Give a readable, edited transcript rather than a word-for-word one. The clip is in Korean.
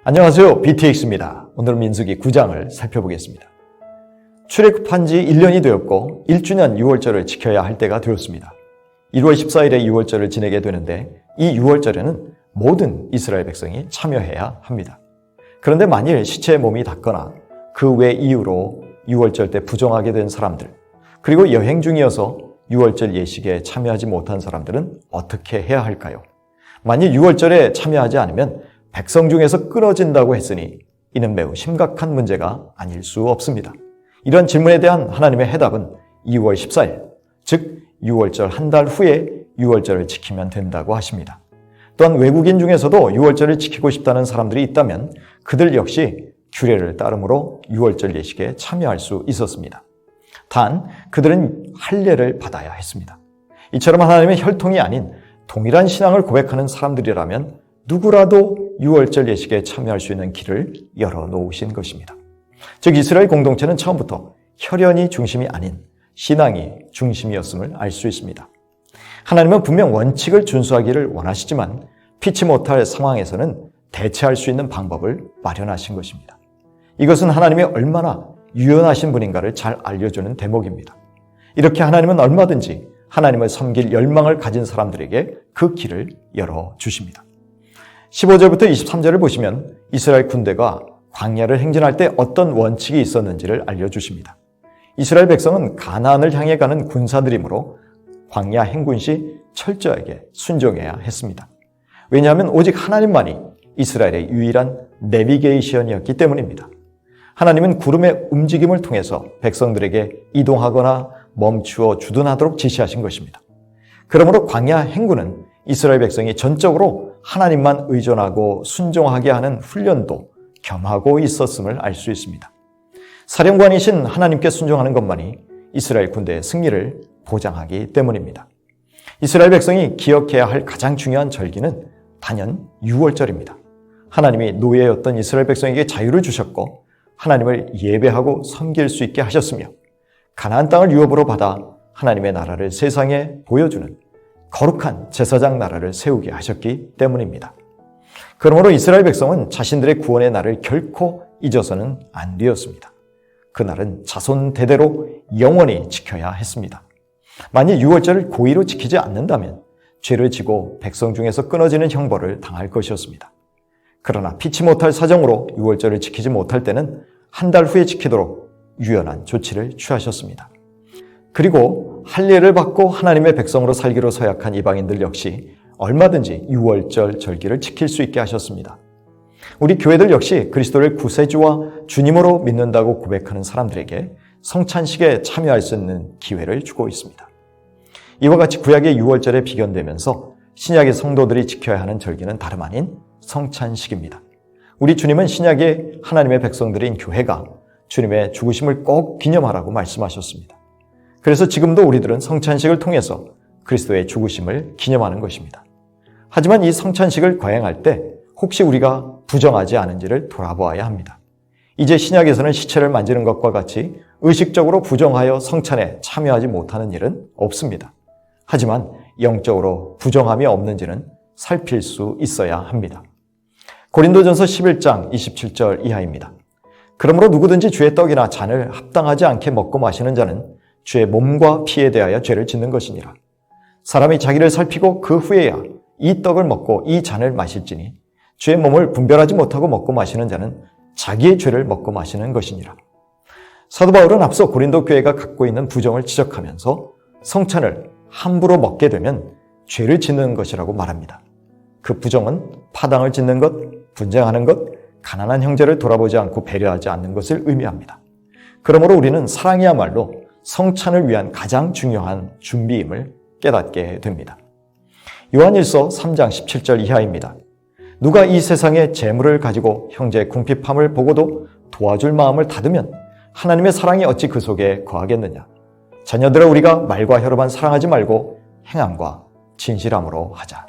안녕하세요. BTX입니다. 오늘 민수기 9장을 살펴보겠습니다. 출애굽한 지 1년이 되었고 1주년 유월절을 지켜야 할 때가 되었습니다. 1월 14일에 유월절을 지내게 되는데 이 유월절에는 모든 이스라엘 백성이 참여해야 합니다. 그런데 만일 시체의 몸이 닿거나 그 외 이유로 유월절 때 부정하게 된 사람들, 그리고 여행 중이어서 유월절 예식에 참여하지 못한 사람들은 어떻게 해야 할까요? 만일 유월절에 참여하지 않으면 백성 중에서 끊어진다고 했으니 이는 매우 심각한 문제가 아닐 수 없습니다. 이런 질문에 대한 하나님의 해답은 2월 14일, 즉 유월절 한 달 후에 유월절을 지키면 된다고 하십니다. 또한 외국인 중에서도 유월절을 지키고 싶다는 사람들이 있다면 그들 역시 규례를 따름으로 유월절 예식에 참여할 수 있었습니다. 단 그들은 할례를 받아야 했습니다. 이처럼 하나님의 혈통이 아닌 동일한 신앙을 고백하는 사람들이라면 누구라도 유월절 예식에 참여할 수 있는 길을 열어놓으신 것입니다. 즉 이스라엘 공동체는 처음부터 혈연이 중심이 아닌 신앙이 중심이었음을 알 수 있습니다. 하나님은 분명 원칙을 준수하기를 원하시지만 피치 못할 상황에서는 대체할 수 있는 방법을 마련하신 것입니다. 이것은 하나님이 얼마나 유연하신 분인가를 잘 알려주는 대목입니다. 이렇게 하나님은 얼마든지 하나님을 섬길 열망을 가진 사람들에게 그 길을 열어주십니다. 15절부터 23절을 보시면 이스라엘 군대가 광야를 행진할 때 어떤 원칙이 있었는지를 알려주십니다. 이스라엘 백성은 가나안을 향해 가는 군사들이므로 광야 행군 시 철저하게 순종해야 했습니다. 왜냐하면 오직 하나님만이 이스라엘의 유일한 내비게이션이었기 때문입니다. 하나님은 구름의 움직임을 통해서 백성들에게 이동하거나 멈추어 주둔하도록 지시하신 것입니다. 그러므로 광야 행군은 이스라엘 백성이 전적으로 하나님만 의존하고 순종하게 하는 훈련도 겸하고 있었음을 알 수 있습니다. 사령관이신 하나님께 순종하는 것만이 이스라엘 군대의 승리를 보장하기 때문입니다. 이스라엘 백성이 기억해야 할 가장 중요한 절기는 단연 유월절입니다. 하나님이 노예였던 이스라엘 백성에게 자유를 주셨고 하나님을 예배하고 섬길 수 있게 하셨으며 가나안 땅을 유업으로 받아 하나님의 나라를 세상에 보여주는 거룩한 제사장 나라를 세우게 하셨기 때문입니다. 그러므로 이스라엘 백성은 자신들의 구원의 날을 결코 잊어서는 안 되었습니다. 그 날은 자손 대대로 영원히 지켜야 했습니다. 만일 유월절을 고의로 지키지 않는다면 죄를 지고 백성 중에서 끊어지는 형벌을 당할 것이었습니다. 그러나 피치 못할 사정으로 유월절을 지키지 못할 때는 한 달 후에 지키도록 유연한 조치를 취하셨습니다. 그리고 할례를 받고 하나님의 백성으로 살기로 서약한 이방인들 역시 얼마든지 유월절 절기를 지킬 수 있게 하셨습니다. 우리 교회들 역시 그리스도를 구세주와 주님으로 믿는다고 고백하는 사람들에게 성찬식에 참여할 수 있는 기회를 주고 있습니다. 이와 같이 구약의 유월절에 비견되면서 신약의 성도들이 지켜야 하는 절기는 다름 아닌 성찬식입니다. 우리 주님은 신약의 하나님의 백성들인 교회가 주님의 죽으심을 꼭 기념하라고 말씀하셨습니다. 그래서 지금도 우리들은 성찬식을 통해서 그리스도의 죽으심을 기념하는 것입니다. 하지만 이 성찬식을 거행할 때 혹시 우리가 부정하지 않은지를 돌아보아야 합니다. 이제 신약에서는 시체를 만지는 것과 같이 의식적으로 부정하여 성찬에 참여하지 못하는 일은 없습니다. 하지만 영적으로 부정함이 없는지는 살필 수 있어야 합니다. 고린도전서 11장 27절 이하입니다. 그러므로 누구든지 주의 떡이나 잔을 합당하지 않게 먹고 마시는 자는 주의 몸과 피에 대하여 죄를 짓는 것이니라. 사람이 자기를 살피고 그 후에야 이 떡을 먹고 이 잔을 마실지니 주의 몸을 분별하지 못하고 먹고 마시는 자는 자기의 죄를 먹고 마시는 것이니라. 사도 바울은 앞서 고린도 교회가 갖고 있는 부정을 지적하면서 성찬을 함부로 먹게 되면 죄를 짓는 것이라고 말합니다. 그 부정은 파당을 짓는 것, 분쟁하는 것, 가난한 형제를 돌아보지 않고 배려하지 않는 것을 의미합니다. 그러므로 우리는 사랑이야말로 성찬을 위한 가장 중요한 준비임을 깨닫게 됩니다. 요한일서 3장 17절 이하입니다. 누가 이 세상의 재물을 가지고 형제의 궁핍함을 보고도 도와줄 마음을 닫으면 하나님의 사랑이 어찌 그 속에 거하겠느냐. 자녀들아 우리가 말과 혀로만 사랑하지 말고 행함과 진실함으로 하자.